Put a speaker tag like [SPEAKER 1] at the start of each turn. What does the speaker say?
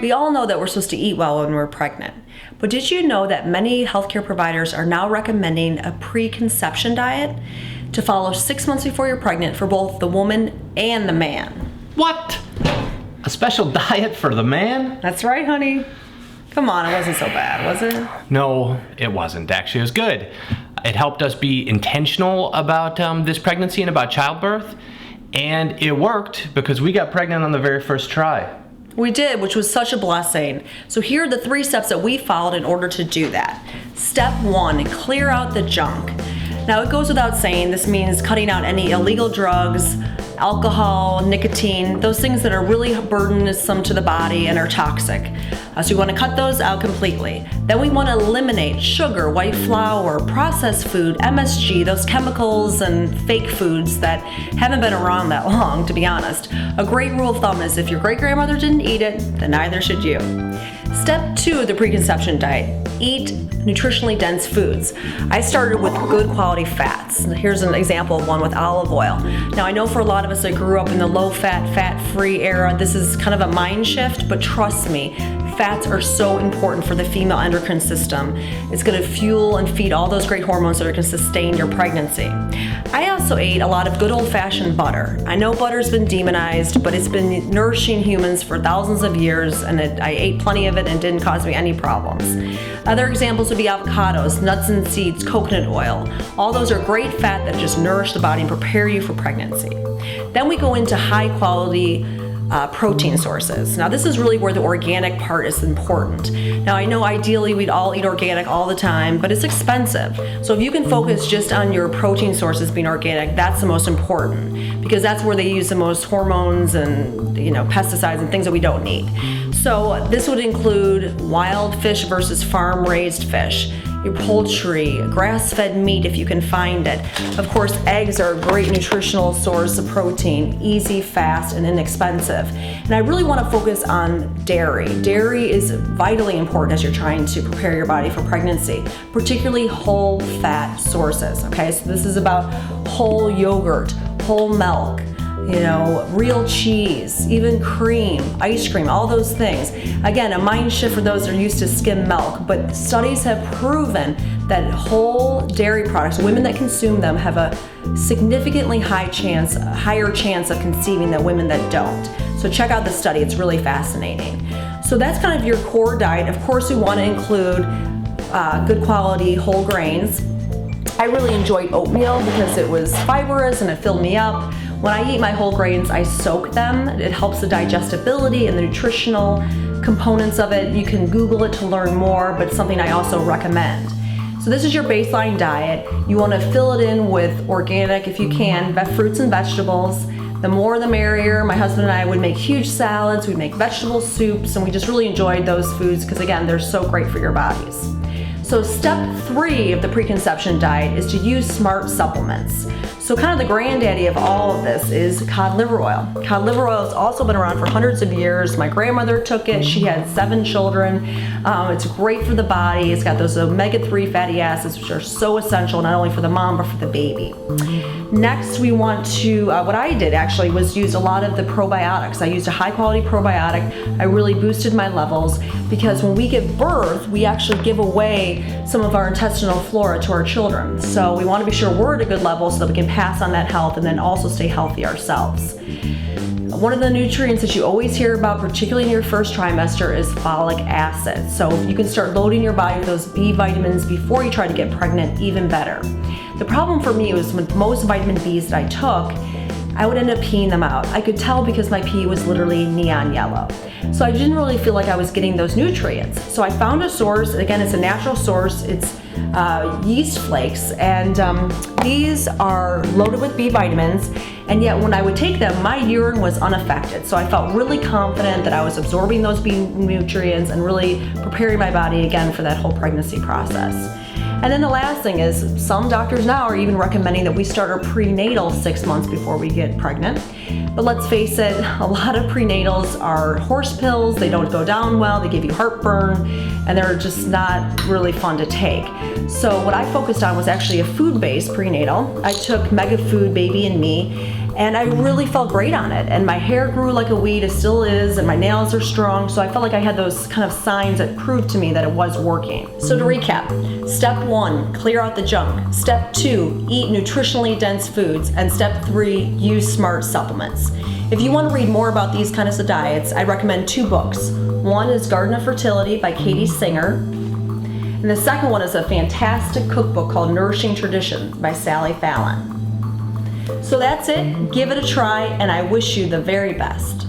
[SPEAKER 1] We all know that we're supposed to eat well when we're pregnant. But did you know that many healthcare providers are now recommending a preconception diet to follow 6 months before you're pregnant for both the woman and the man?
[SPEAKER 2] What? A special diet for the man?
[SPEAKER 1] That's right, honey. Come on, it wasn't so bad, was it?
[SPEAKER 2] No, it wasn't. Actually, it was good. It helped us be intentional about this pregnancy and about childbirth. And it worked because we got pregnant on the very first try.
[SPEAKER 1] We did, which was such a blessing. So here are the 3 steps that we followed in order to do that. Step 1, clear out the junk. Now it goes without saying, this means cutting out any illegal drugs, alcohol, nicotine, those things that are really burdensome to the body and are toxic. So you want to cut those out completely. Then we want to eliminate sugar, white flour, processed food, MSG, those chemicals and fake foods that haven't been around that long, to be honest. A great rule of thumb is if your great-grandmother didn't eat it, then neither should you. Step 2 of the preconception diet, eat nutritionally dense foods. I started with good quality fats. Here's an example of one with olive oil. Now I know for a lot of us that grew up in the low-fat, fat-free era, this is kind of a mind shift, but trust me, fats are so important for the female endocrine system. It's going to fuel and feed all those great hormones that are going to sustain your pregnancy. I also ate a lot of good old-fashioned butter. I know butter's been demonized, but it's been nourishing humans for thousands of years, and I ate plenty of it and it didn't cause me any problems. Other examples would be avocados, nuts and seeds, coconut oil. All those are great fat that just nourish the body and prepare you for pregnancy. Then we go into high-quality protein sources. Now this is really where the organic part is important. Now I know ideally we'd all eat organic all the time, but it's expensive. So if you can focus just on your protein sources being organic, that's the most important, because that's where they use the most hormones and pesticides and things that we don't need. So this would include wild fish versus farm-raised fish, your poultry, grass-fed meat if you can find it. Of course, eggs are a great nutritional source of protein, easy, fast, and inexpensive. And I really want to focus on dairy. Dairy is vitally important as you're trying to prepare your body for pregnancy, particularly whole fat sources, okay? So this is about whole yogurt, whole milk, real cheese, even cream, ice cream, all those things. Again, a mind shift for those that are used to skim milk, but studies have proven that whole dairy products, women that consume them, have a significantly higher chance of conceiving than women that don't. So check out the study, it's really fascinating. So that's kind of your core diet. Of course, we want to include good quality whole grains. I really enjoyed oatmeal because it was fibrous and it filled me up. When I eat my whole grains, I soak them. It helps the digestibility and the nutritional components of it. You can Google it to learn more, but it's something I also recommend. So this is your baseline diet. You want to fill it in with organic, if you can, fruits and vegetables. The more the merrier. My husband and I would make huge salads, we'd make vegetable soups, and we just really enjoyed those foods because again, they're so great for your bodies. So step 3 of the preconception diet is to use smart supplements. So kind of the granddaddy of all of this is cod liver oil. Cod liver oil has also been around for hundreds of years. My grandmother took it. She had 7 children. It's great for the body. It's got those omega-3 fatty acids, which are so essential not only for the mom, but for the baby. Next, we want to, what I did actually was use a lot of the probiotics. I used a high quality probiotic. I really boosted my levels because when we give birth, we actually give away some of our intestinal flora to our children. So we want to be sure we're at a good level so that we can pass on that health and then also stay healthy ourselves. One of the nutrients that you always hear about, particularly in your first trimester, is folic acid. So if you can start loading your body with those B vitamins before you try to get pregnant, even better. The problem for me was with most vitamin Bs that I took, I would end up peeing them out. I could tell because my pee was literally neon yellow. So I didn't really feel like I was getting those nutrients. So I found a source, again, it's a natural source, it's yeast flakes, and these are loaded with B vitamins, and yet when I would take them, my urine was unaffected. So I felt really confident that I was absorbing those B nutrients and really preparing my body again for that whole pregnancy process. And then the last thing is, some doctors now are even recommending that we start our prenatal 6 months before we get pregnant. But let's face it, a lot of prenatals are horse pills, they don't go down well, they give you heartburn, and they're just not really fun to take. So what I focused on was actually a food-based prenatal. I took Mega Food Baby and Me, And I really felt great on it. And my hair grew like a weed, it still is, and my nails are strong. So I felt like I had those kind of signs that proved to me that it was working. So to recap, step 1, clear out the junk. Step 2, eat nutritionally dense foods. And step 3, use smart supplements. If you want to read more about these kinds of diets, I recommend 2 books. One is Garden of Fertility by Katie Singer. And the second one is a fantastic cookbook called Nourishing Tradition by Sally Fallon. So that's it. Give it a try, and I wish you the very best.